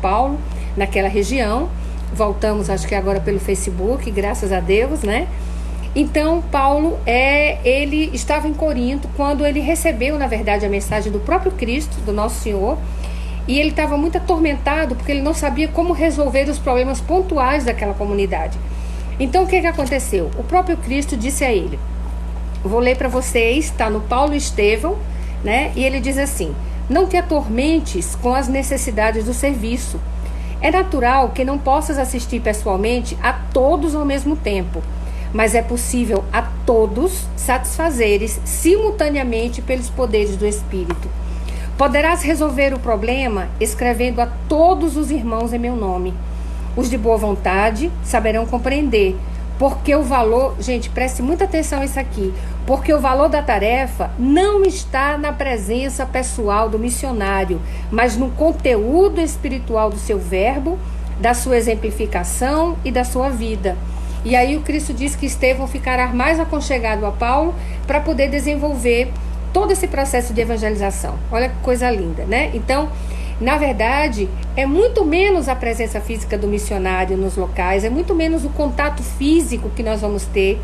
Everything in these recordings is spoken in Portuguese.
Paulo, naquela região. Voltamos, acho que agora pelo Facebook, graças a Deus, né? Então, Paulo, ele estava em Corinto quando ele recebeu, na verdade, a mensagem do próprio Cristo, do nosso Senhor, e ele estava muito atormentado porque ele não sabia como resolver os problemas pontuais daquela comunidade. Então, o que aconteceu? O próprio Cristo disse a ele, vou ler para vocês, está no Paulo e Estevão, né? E ele diz assim, não te atormentes com as necessidades do serviço. É natural que não possas assistir pessoalmente a todos ao mesmo tempo, mas é possível a todos satisfazeres simultaneamente pelos poderes do Espírito. Poderás resolver o problema escrevendo a todos os irmãos em meu nome. Os de boa vontade saberão compreender, porque o valor... Gente, preste muita atenção nisso aqui. Porque o valor da tarefa não está na presença pessoal do missionário, mas no conteúdo espiritual do seu verbo, da sua exemplificação e da sua vida. E aí o Cristo diz que Estevão ficará mais aconchegado a Paulo para poder desenvolver todo esse processo de evangelização. Olha que coisa linda, né? Então, na verdade, é muito menos a presença física do missionário nos locais, é muito menos o contato físico que nós vamos ter,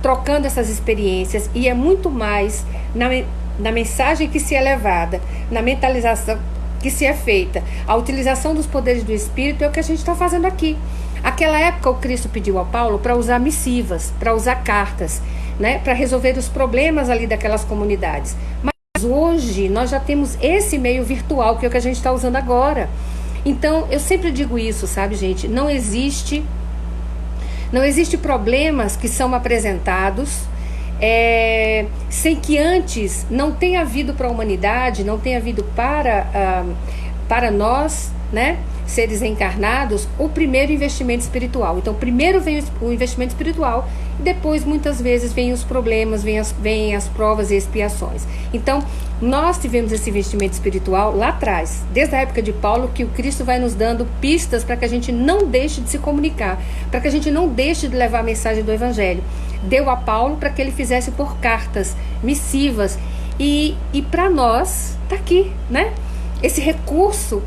trocando essas experiências, e é muito mais na mensagem que se é levada, na mentalização que se é feita. A utilização dos poderes do Espírito é o que a gente está fazendo aqui. Aquela época o Cristo pediu a Paulo para usar missivas, para usar cartas, né, para resolver os problemas ali daquelas comunidades. Mas hoje nós já temos esse meio virtual, que é o que a gente está usando agora. Então eu sempre digo isso, sabe, gente? Não existe problemas que são apresentados sem que antes não tenha havido para a humanidade, não tenha havido para nós, né, seres encarnados, o primeiro investimento espiritual. Então primeiro vem o investimento espiritual e depois muitas vezes vem os problemas, vem as provas e expiações. Então nós tivemos esse investimento espiritual lá atrás, desde a época de Paulo, que o Cristo vai nos dando pistas para que a gente não deixe de se comunicar, para que a gente não deixe de levar a mensagem do Evangelho. Deu a Paulo para que ele fizesse por cartas, missivas, e para nós está aqui, né? Esse recurso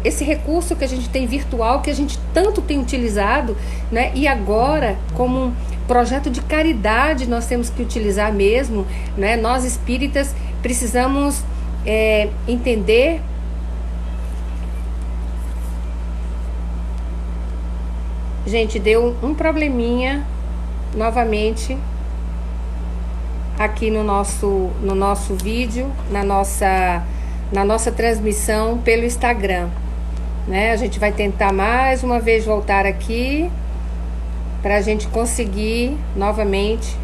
que a gente tem virtual, que a gente tanto tem utilizado, né? E agora, como um projeto de caridade, nós temos que utilizar mesmo, né? Nós espíritas precisamos entender. Gente, deu um probleminha novamente aqui no nosso vídeo, na nossa transmissão pelo Instagram, né? A gente vai tentar mais uma vez voltar aqui para a gente conseguir novamente,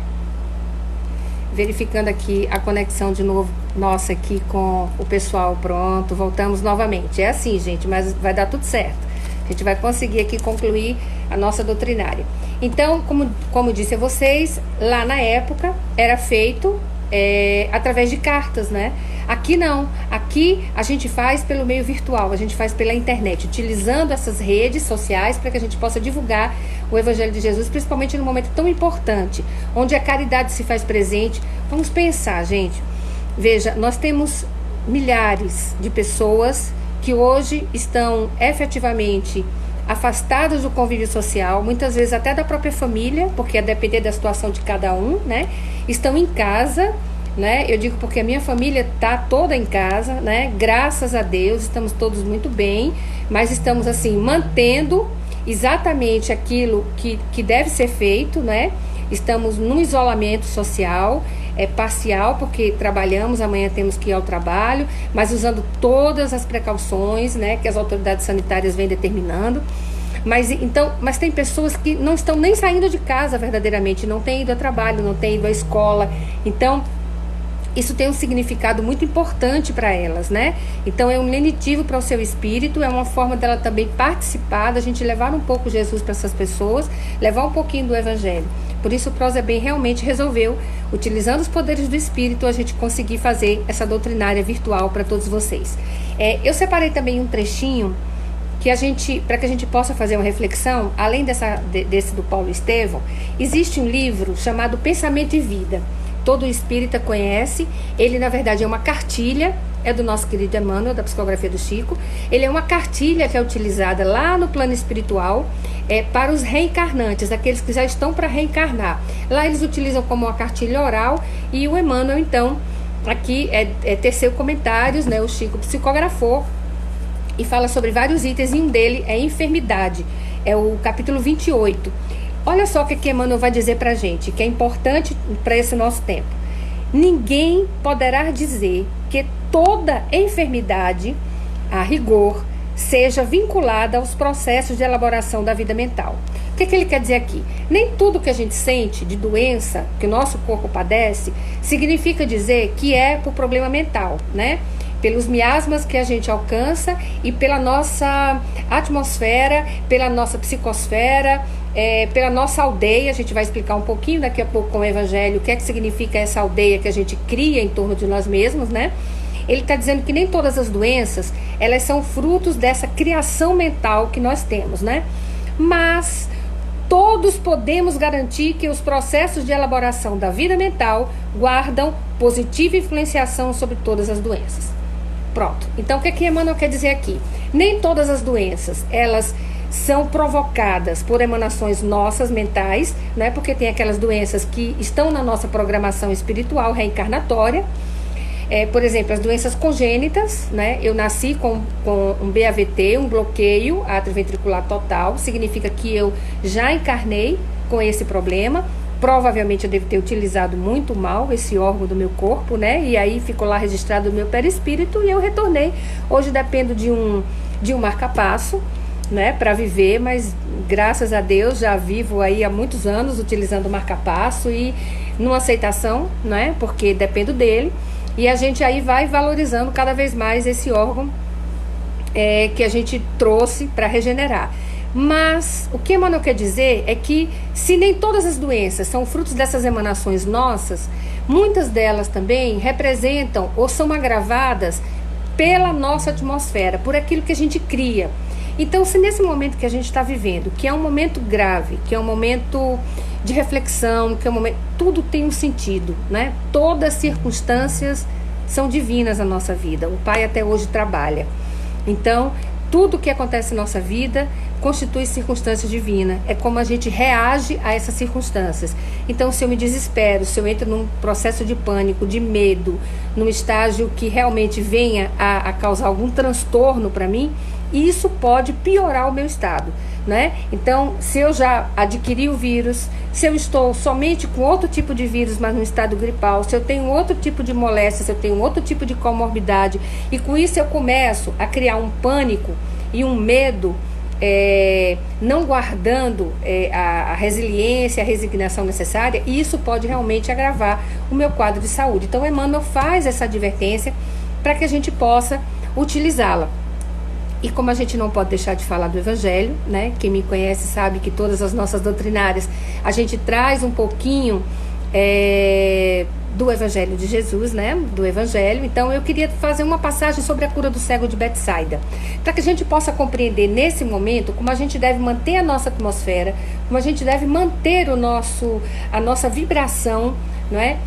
verificando aqui a conexão de novo nossa aqui com o pessoal. Pronto, voltamos novamente. É assim, gente, mas vai dar tudo certo. A gente vai conseguir aqui concluir a nossa doutrinária. Então, como disse a vocês, lá na época era feito através de cartas, né? Aqui não, aqui a gente faz pelo meio virtual, a gente faz pela internet, utilizando essas redes sociais para que a gente possa divulgar o Evangelho de Jesus, principalmente num momento tão importante, onde a caridade se faz presente. Vamos pensar, gente, veja, nós temos milhares de pessoas que hoje estão efetivamente afastadas do convívio social, muitas vezes até da própria família, porque a depender da situação de cada um, né? Estão em casa, né? Eu digo porque a minha família está toda em casa, né? Graças a Deus, estamos todos muito bem, mas estamos assim, mantendo exatamente aquilo que deve ser feito, né? Estamos num isolamento social, parcial, porque trabalhamos, amanhã temos que ir ao trabalho, mas usando todas as precauções, né, que as autoridades sanitárias vêm determinando. Mas tem pessoas que não estão nem saindo de casa verdadeiramente, não têm ido ao trabalho, não têm ido à escola. Então, isso tem um significado muito importante para elas, né? Então é um lenitivo para o seu espírito, é uma forma dela também participar, da gente levar um pouco Jesus para essas pessoas, levar um pouquinho do Evangelho. Por isso o Prosa Bem realmente resolveu, utilizando os poderes do Espírito, a gente conseguir fazer essa doutrinária virtual para todos vocês. Eu separei também um trechinho para que a gente possa fazer uma reflexão, além desse do Paulo Estevão. Existe um livro chamado Pensamento e Vida. Todo espírita conhece. Ele, na verdade, é uma cartilha, é do nosso querido Emmanuel, da Psicografia do Chico. Ele é uma cartilha que é utilizada lá no plano espiritual para os reencarnantes, aqueles que já estão para reencarnar. Lá eles utilizam como uma cartilha oral, e o Emmanuel, então, aqui teceu comentários, né? O Chico psicografou e fala sobre vários itens, e um dele é enfermidade, é o capítulo 28. Olha só o que Emmanuel vai dizer para a gente, que é importante para esse nosso tempo. Ninguém poderá dizer que toda enfermidade, a rigor, seja vinculada aos processos de elaboração da vida mental. O que ele quer dizer aqui? Nem tudo que a gente sente de doença, que o nosso corpo padece, significa dizer que é por problema mental, né? Pelos miasmas que a gente alcança e pela nossa atmosfera, pela nossa psicosfera, pela nossa aldeia. A gente vai explicar um pouquinho daqui a pouco com o Evangelho o que é que significa essa aldeia que a gente cria em torno de nós mesmos, né? Ele está dizendo que nem todas as doenças, elas são frutos dessa criação mental que nós temos, né? Mas todos podemos garantir que os processos de elaboração da vida mental guardam positiva influenciação sobre todas as doenças. Pronto. Então, o que Emmanuel quer dizer aqui? Nem todas as doenças, elas são provocadas por emanações nossas, mentais, né? Porque tem aquelas doenças que estão na nossa programação espiritual reencarnatória. Por exemplo, as doenças congênitas, né? Eu nasci com um BAVT, um bloqueio atrioventricular total, significa que eu já encarnei com esse problema. Provavelmente eu devo ter utilizado muito mal esse órgão do meu corpo, né? E aí ficou lá registrado o meu perispírito e eu retornei. Hoje dependo de um marca-passo, né, para viver, mas graças a Deus já vivo aí há muitos anos utilizando o marca-passo e numa aceitação, né? Porque dependo dele. E a gente aí vai valorizando cada vez mais esse órgão que a gente trouxe para regenerar. Mas o que Emmanuel quer dizer é que se nem todas as doenças são frutos dessas emanações nossas, muitas delas também representam ou são agravadas pela nossa atmosfera, por aquilo que a gente cria. Então, se nesse momento que a gente está vivendo, que é um momento grave, que é um momento de reflexão, que é um momento, tudo tem um sentido, né? Todas as circunstâncias são divinas na nossa vida. O Pai até hoje trabalha. Então, tudo que acontece na nossa vida constitui circunstância divina. É como a gente reage a essas circunstâncias. Então, se eu me desespero, se eu entro num processo de pânico, de medo, num estágio que realmente venha a causar algum transtorno para mim, isso pode piorar o meu estado, né? Então, se eu já adquiri o vírus, se eu estou somente com outro tipo de vírus, mas no estado gripal, se eu tenho outro tipo de moléstia, se eu tenho outro tipo de comorbidade, e com isso eu começo a criar um pânico e um medo, não guardando a resiliência, a resignação necessária, e isso pode realmente agravar o meu quadro de saúde. Então, Emmanuel faz essa advertência para que a gente possa utilizá-la. E como a gente não pode deixar de falar do Evangelho, né? Quem me conhece sabe que todas as nossas doutrinárias, a gente traz um pouquinho do Evangelho de Jesus, né? Do Evangelho. Então eu queria fazer uma passagem sobre a cura do cego de Betsaida, para que a gente possa compreender nesse momento como a gente deve manter a nossa atmosfera, como a gente deve manter a nossa vibração, não é?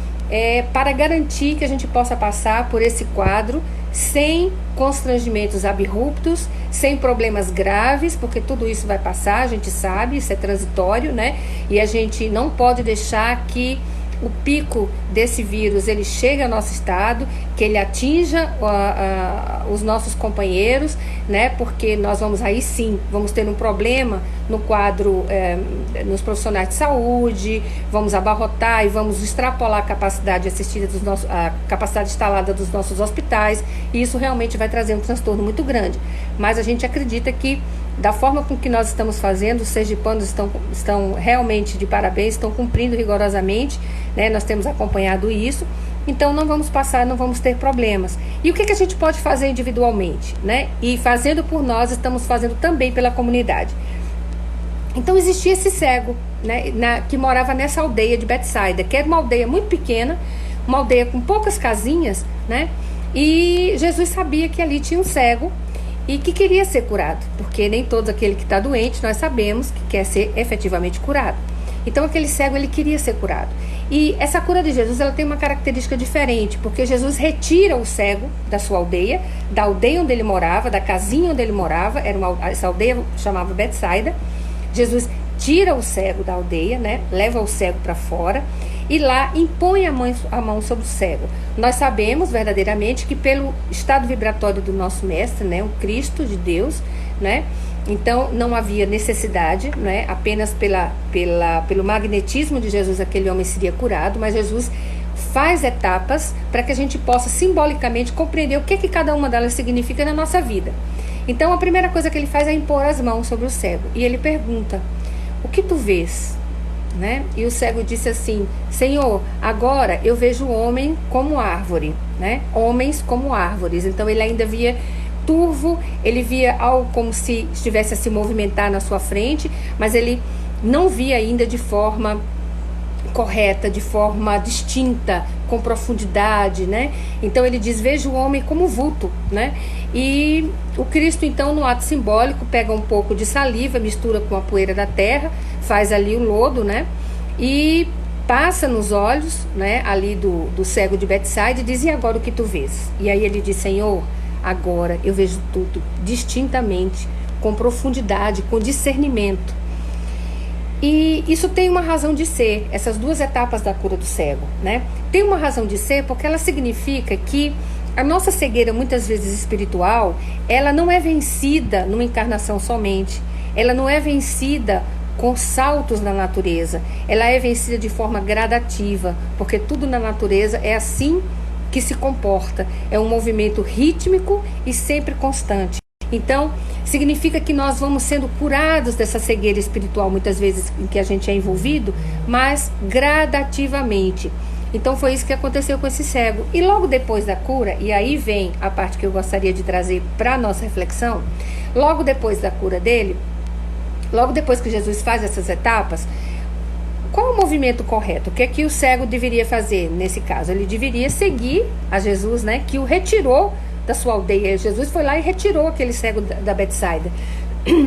Para garantir que a gente possa passar por esse quadro sem constrangimentos abruptos, sem problemas graves, porque tudo isso vai passar, a gente sabe, isso é transitório, né? E a gente não pode deixar que o pico desse vírus ele chegue ao nosso estado, que ele atinja os nossos companheiros, né? Porque nós vamos aí sim, vamos ter um problema no quadro, nos profissionais de saúde, vamos abarrotar e vamos extrapolar a capacidade assistida a capacidade instalada dos nossos hospitais, e isso realmente vai trazer um transtorno muito grande. Mas a gente acredita que da forma com que nós estamos fazendo, os sergipanos estão realmente de parabéns, estão cumprindo rigorosamente, né? Nós temos acompanhado isso, então não vamos passar, não vamos ter problemas. E o que a gente pode fazer individualmente, né? E fazendo por nós, estamos fazendo também pela comunidade. Então existia esse cego, né? Que morava nessa aldeia de Betsaida, que era uma aldeia muito pequena, uma aldeia com poucas casinhas, né? E Jesus sabia que ali tinha um cego e que queria ser curado, porque nem todo aquele que está doente, nós sabemos que quer ser efetivamente curado. Então aquele cego, ele queria ser curado. E essa cura de Jesus, ela tem uma característica diferente, porque Jesus retira o cego da sua aldeia, da aldeia onde ele morava, da casinha onde ele morava, essa aldeia chamava Betsaida. Jesus tira o cego da aldeia, né? Leva o cego para fora e lá impõe a mão sobre o cego. Nós sabemos verdadeiramente que pelo estado vibratório do nosso mestre, né, o Cristo de Deus, né, então não havia necessidade, né, apenas pelo magnetismo de Jesus aquele homem seria curado, mas Jesus faz etapas para que a gente possa simbolicamente compreender o que cada uma delas significa na nossa vida. Então a primeira coisa que ele faz é impor as mãos sobre o cego e ele pergunta: o que tu vês? Né? E o cego disse assim: Senhor, agora eu vejo o homem como árvore, né? Homens como árvores. Então ele ainda via turvo, ele via algo como se estivesse a se movimentar na sua frente, mas ele não via ainda de forma correta, de forma distinta, com profundidade, né? Então ele diz: vejo o homem como vulto, né? E o Cristo, então, no ato simbólico, pega um pouco de saliva, mistura com a poeira da terra, faz ali o lodo, né? E passa nos olhos, né, ali do cego de Betsaida e diz: e agora o que tu vês? E aí ele diz: Senhor, agora eu vejo tudo distintamente, com profundidade, com discernimento. E isso tem uma razão de ser, essas duas etapas da cura do cego, né? Tem uma razão de ser porque ela significa que a nossa cegueira, muitas vezes espiritual, ela não é vencida numa encarnação somente. Ela não é vencida com saltos na natureza. Ela é vencida de forma gradativa, porque tudo na natureza é assim que se comporta. É um movimento rítmico e sempre constante. Então, significa que nós vamos sendo curados dessa cegueira espiritual, muitas vezes em que a gente é envolvido, mas gradativamente. Então foi isso que aconteceu com esse cego. E logo depois da cura, e aí vem a parte que eu gostaria de trazer para a nossa reflexão, logo depois da cura dele, logo depois que Jesus faz essas etapas, qual é o movimento correto? O que é que o cego deveria fazer nesse caso? Ele deveria seguir a Jesus, né, que o retirou da sua aldeia. Jesus foi lá e retirou aquele cego da Betsaida.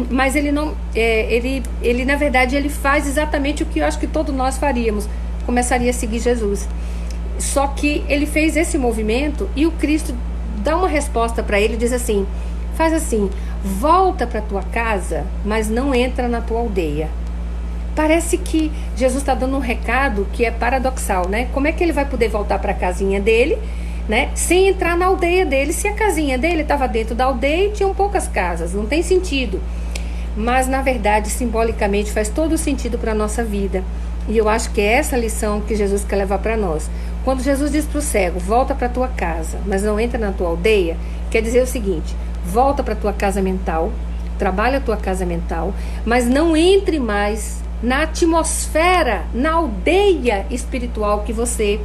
Mas ele não, ele na verdade ele faz exatamente o que eu acho que todos nós faríamos, começaria a seguir Jesus. Só que ele fez esse movimento e o Cristo dá uma resposta para ele, diz assim: faz assim, volta para tua casa, mas não entra na tua aldeia. Parece que Jesus está dando um recado que é paradoxal, né? Como é que ele vai poder voltar para a casinha dele, né, sem entrar na aldeia dele, se a casinha dele estava dentro da aldeia e tinham poucas casas? Não tem sentido. Mas na verdade, simbolicamente, faz todo sentido para a nossa vida. E eu acho que é essa lição que Jesus quer levar para nós. Quando Jesus diz para o cego: volta para a tua casa, mas não entra na tua aldeia, quer dizer o seguinte: volta para a tua casa mental, trabalha a tua casa mental, mas não entre mais na atmosfera, na aldeia espiritual que você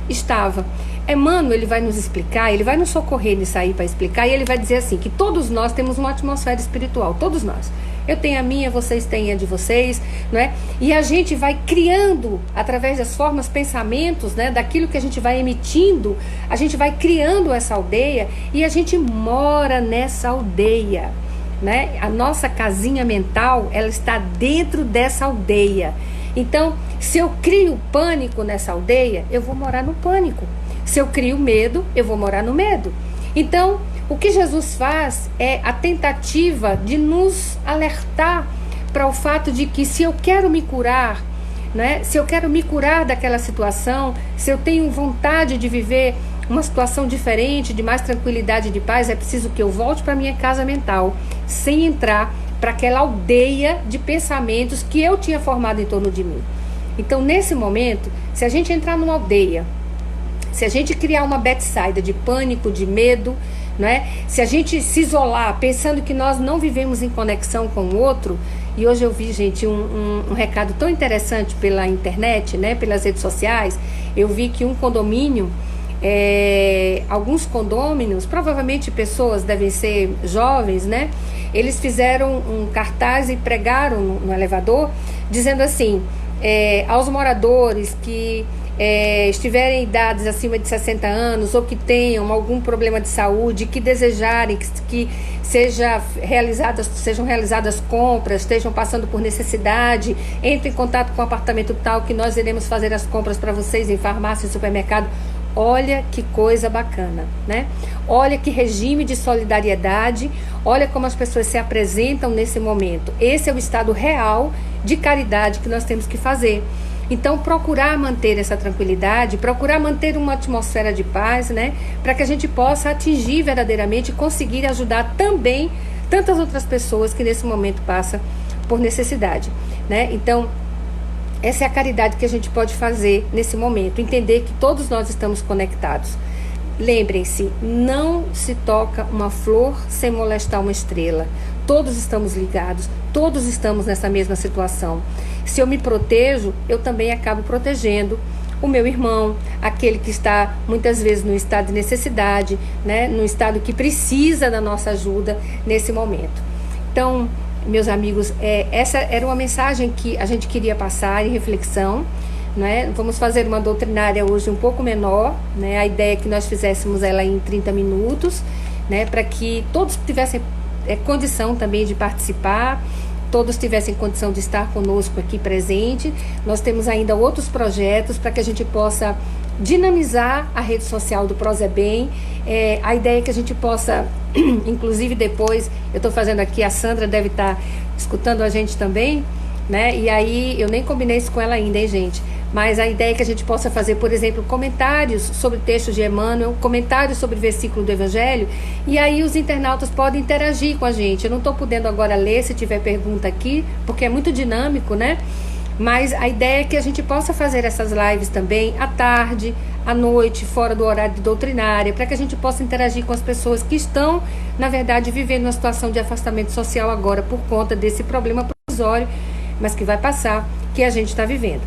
estava. Emmanuel, ele vai nos explicar, ele vai nos socorrer nisso aí para explicar, e ele vai dizer assim, que todos nós temos uma atmosfera espiritual, todos nós. Eu tenho a minha, vocês têm a de vocês, não é? E a gente vai criando, através das formas, pensamentos, né, daquilo que a gente vai emitindo, a gente vai criando essa aldeia e a gente mora nessa aldeia, né? A nossa casinha mental, ela está dentro dessa aldeia. Então, se eu crio pânico nessa aldeia, eu vou morar no pânico. Se eu crio medo, eu vou morar no medo. Então, o que Jesus faz é a tentativa de nos alertar para o fato de que se eu quero me curar, né, se eu quero me curar daquela situação, se eu tenho vontade de viver uma situação diferente, de mais tranquilidade e de paz, é preciso que eu volte para a minha casa mental, sem entrar para aquela aldeia de pensamentos que eu tinha formado em torno de mim. Então, nesse momento, se a gente entrar numa aldeia, se a gente criar uma Betsaida de pânico, de medo, não é? Se a gente se isolar pensando que nós não vivemos em conexão com o outro, e hoje eu vi, gente, um recado tão interessante pela internet, né, pelas redes sociais, eu vi que um condomínio, alguns condôminos, provavelmente pessoas devem ser jovens, né, eles fizeram um cartaz e pregaram no elevador, dizendo assim, aos moradores que estiverem idades acima de 60 anos ou que tenham algum problema de saúde, que desejarem que sejam realizadas compras, estejam passando por necessidade, entrem em contato com o apartamento tal, que nós iremos fazer as compras para vocês em farmácia e supermercado. Olha que coisa bacana, né? Olha que regime de solidariedade, olha como as pessoas se apresentam nesse momento. Esse é o estado real de caridade que nós temos que fazer. Então, procurar manter essa tranquilidade, procurar manter uma atmosfera de paz, né? Para que a gente possa atingir verdadeiramente e conseguir ajudar também tantas outras pessoas que nesse momento passam por necessidade, né? Então, essa é a caridade que a gente pode fazer nesse momento, entender que todos nós estamos conectados. Lembrem-se, não se toca uma flor sem molestar uma estrela. Todos estamos ligados, todos estamos nessa mesma situação. Se eu me protejo, eu também acabo protegendo o meu irmão, aquele que está muitas vezes no estado de necessidade, né, no estado que precisa da nossa ajuda nesse momento. Então, meus amigos, essa era uma mensagem que a gente queria passar em reflexão, né? Vamos fazer uma doutrinária hoje um pouco menor, né? A ideia é que nós fizéssemos ela em 30 minutos, né? Para que todos tivessem condição também de participar, todos tivessem condição de estar conosco aqui presente. Nós temos ainda outros projetos para que a gente possa dinamizar a rede social do Prozebem. A ideia é que a gente possa, inclusive depois, eu estou fazendo aqui, a Sandra deve estar escutando a gente também, né? E aí, eu nem combinei isso com ela ainda, hein, gente? Mas a ideia é que a gente possa fazer, por exemplo, comentários sobre textos de Emmanuel, comentários sobre versículo do Evangelho, e aí os internautas podem interagir com a gente. Eu não estou podendo agora ler, se tiver pergunta aqui, porque é muito dinâmico, né? Mas a ideia é que a gente possa fazer essas lives também à tarde, à noite, fora do horário de doutrinária, para que a gente possa interagir com as pessoas que estão, na verdade, vivendo uma situação de afastamento social agora por conta desse problema provisório, mas que vai passar, que a gente está vivendo.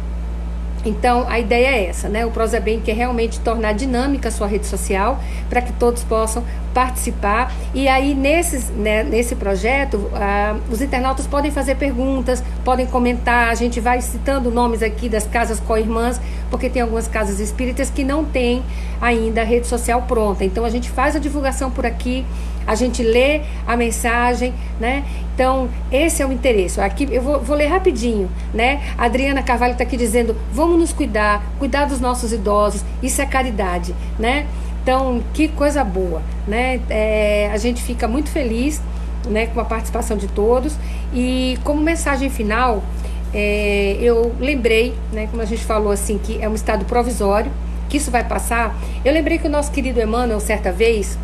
Então, a ideia é essa, né? O Prozebem quer realmente tornar dinâmica a sua rede social para que todos possam participar. E aí, nesse projeto, os internautas podem fazer perguntas, podem comentar. A gente vai citando nomes aqui das casas co-irmãs, porque tem algumas casas espíritas que não têm ainda a rede social pronta. Então, a gente faz a divulgação por aqui, a gente lê a mensagem, né? Então, esse é o interesse. Aqui eu vou ler rapidinho, né? A Adriana Carvalho está aqui dizendo: vamos nos cuidar dos nossos idosos, isso é caridade, né? Então, que coisa boa, né? A gente fica muito feliz, né, com a participação de todos. E como mensagem final, eu lembrei, né, como a gente falou assim, que é um estado provisório, que isso vai passar. Eu lembrei que o nosso querido Emmanuel, certa vez,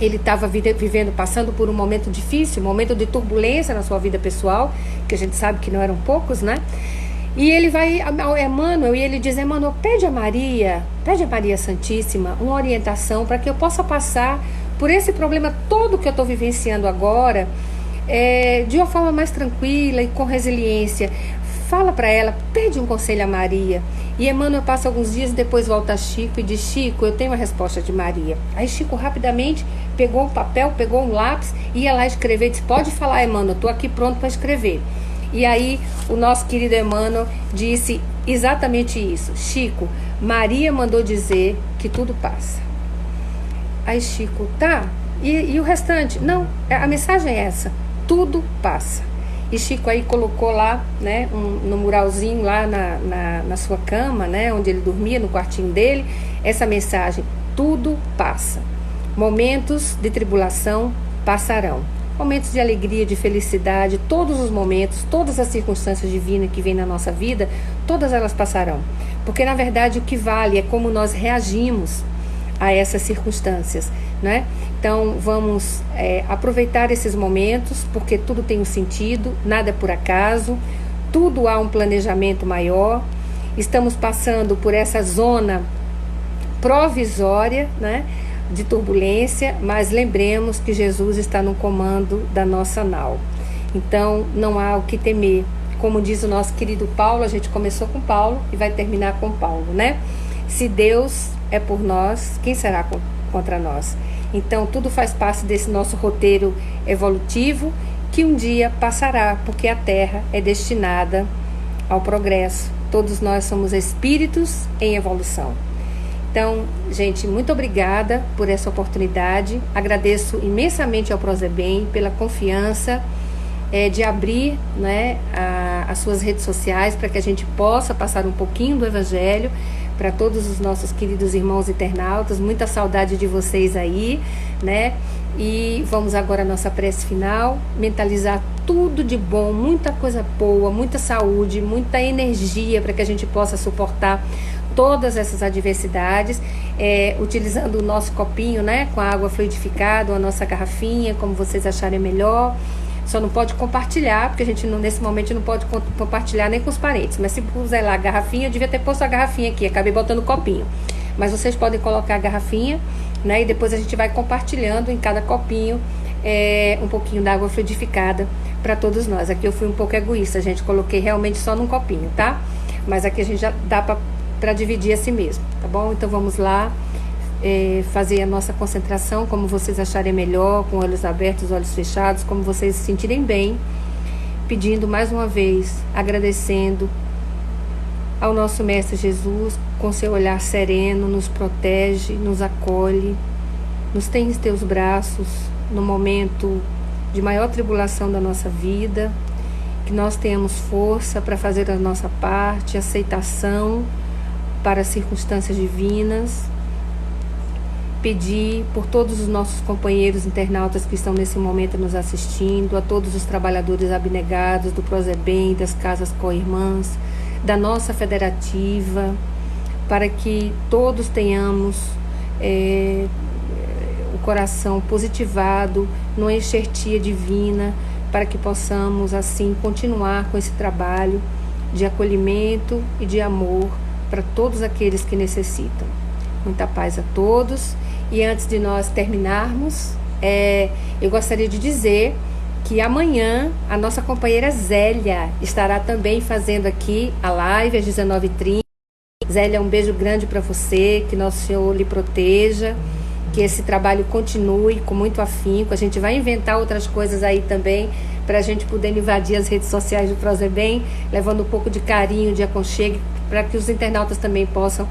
ele estava passando por um momento difícil, um momento de turbulência na sua vida pessoal, que a gente sabe que não eram poucos, né? E ele vai ao Emmanuel e ele diz: Emmanuel, pede a Maria Santíssima uma orientação para que eu possa passar por esse problema todo que eu estou vivenciando agora, de uma forma mais tranquila e com resiliência. Fala para ela, pede um conselho a Maria. E Emmanuel passa alguns dias e depois volta a Chico e diz: Chico, eu tenho a resposta de Maria. Aí Chico rapidamente pegou um papel, pegou um lápis, ia lá escrever, disse: pode falar, Emmanuel, estou aqui pronto para escrever. E aí o nosso querido Emmanuel disse exatamente isso: Chico, Maria mandou dizer que tudo passa. Aí Chico, tá, e o restante? Não, a mensagem é essa: tudo passa. E Chico aí colocou lá, né, no muralzinho lá na sua cama, né, onde ele dormia, no quartinho dele, essa mensagem: tudo passa. Momentos de tribulação passarão. Momentos de alegria, de felicidade, todos os momentos, todas as circunstâncias divinas que vêm na nossa vida, todas elas passarão. Porque, na verdade, o que vale é como nós reagimos a essas circunstâncias, né? Então, vamos aproveitar esses momentos, porque tudo tem um sentido, nada é por acaso, tudo há um planejamento maior. Estamos passando por essa zona provisória, né, de turbulência, mas lembremos que Jesus está no comando da nossa nau. Então, não há o que temer. Como diz o nosso querido Paulo, a gente começou com Paulo e vai terminar com Paulo, né? Se Deus é por nós, quem será contra nós? Então, tudo faz parte desse nosso roteiro evolutivo, que um dia passará, porque a Terra é destinada ao progresso. Todos nós somos espíritos em evolução. Então, gente, muito obrigada por essa oportunidade. Agradeço imensamente ao Prozebem pela confiança de abrir, né, as suas redes sociais para que a gente possa passar um pouquinho do Evangelho para todos os nossos queridos irmãos internautas. Muita saudade de vocês aí, né? E vamos agora à nossa prece final, mentalizar tudo de bom, muita coisa boa, muita saúde, muita energia para que a gente possa suportar todas essas adversidades, utilizando o nosso copinho, né, com a água fluidificada, a nossa garrafinha, como vocês acharem melhor. Só não pode compartilhar, porque a gente nesse momento não pode compartilhar nem com os parentes. Mas se puser lá a garrafinha, eu devia ter posto a garrafinha aqui, acabei botando o copinho. Mas vocês podem colocar a garrafinha, né, e depois a gente vai compartilhando em cada copinho um pouquinho da água fluidificada para todos nós. Aqui eu fui um pouco egoísta, gente, coloquei realmente só num copinho, tá? Mas aqui a gente já dá para dividir assim mesmo, tá bom? Então vamos lá fazer a nossa concentração como vocês acharem melhor, com olhos abertos, olhos fechados, como vocês se sentirem bem, pedindo mais uma vez, agradecendo ao nosso Mestre Jesus, com seu olhar sereno, nos protege, nos acolhe, nos tem em teus braços no momento de maior tribulação da nossa vida, que nós tenhamos força para fazer a nossa parte, aceitação para as circunstâncias divinas, pedir por todos os nossos companheiros internautas que estão nesse momento nos assistindo, a todos os trabalhadores abnegados do Prozebem, das casas co-irmãs, da nossa federativa, para que todos tenhamos o coração positivado numa enxertia divina, para que possamos assim continuar com esse trabalho de acolhimento e de amor para todos aqueles que necessitam. Muita paz a todos. E antes de nós terminarmos, eu gostaria de dizer que amanhã a nossa companheira Zélia estará também fazendo aqui a live às 19h30. Zélia, um beijo grande para você, que Nosso Senhor lhe proteja, que esse trabalho continue com muito afinco. A gente vai inventar outras coisas aí também, para a gente poder invadir as redes sociais do Prozebem, levando um pouco de carinho, de aconchego, para que os internautas também possam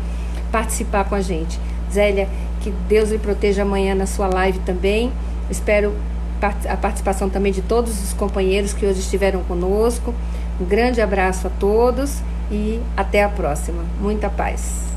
participar com a gente. Zélia, que Deus lhe proteja amanhã na sua live também. Espero a participação também de todos os companheiros que hoje estiveram conosco. Um grande abraço a todos e até a próxima. Muita paz.